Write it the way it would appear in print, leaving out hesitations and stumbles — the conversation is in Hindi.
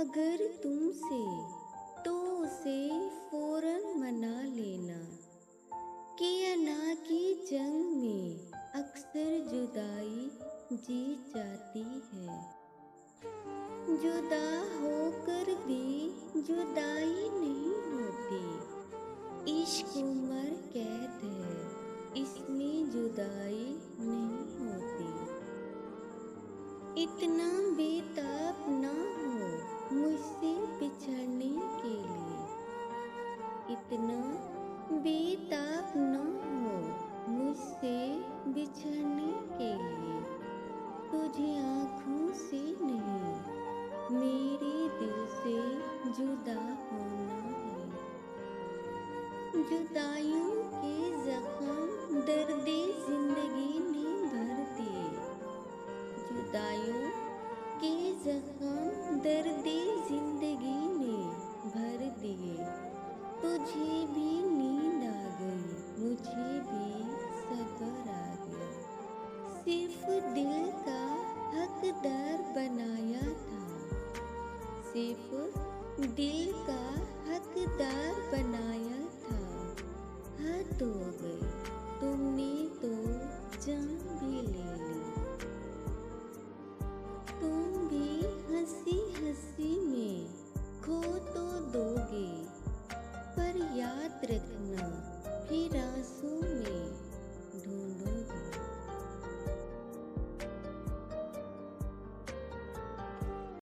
अगर तुमसे तो उसे फौरन मना लेना कि अना की जंग में अक्सर जुदाई जीत जाती है। जुदा होकर भी जुदाई नहीं होती, इश्क उम्र कैद है, इसमें जुदाई नहीं होती। इतना बेताब ना हो मुझसे बिछड़ने के लिए, इतना बेताब ना हो मुझसे बिछड़ने के लिए। तुझे आँखों से नहीं मेरे दिल से जुदा होना है। जुदाइयों के जख्म दर्दे जिंदगी ने भर दिए, जुदाइयों के जख्म दर्दे जिंदगी ने भर दिए। तुझे भी नींद आ गई, मुझे भी सब्र आ गया। सिर्फ दिल का हकदार बनाया था, सिर्फ दिल का हकदार बनाया था। हद हो गई, तुमने तो जान भी ली।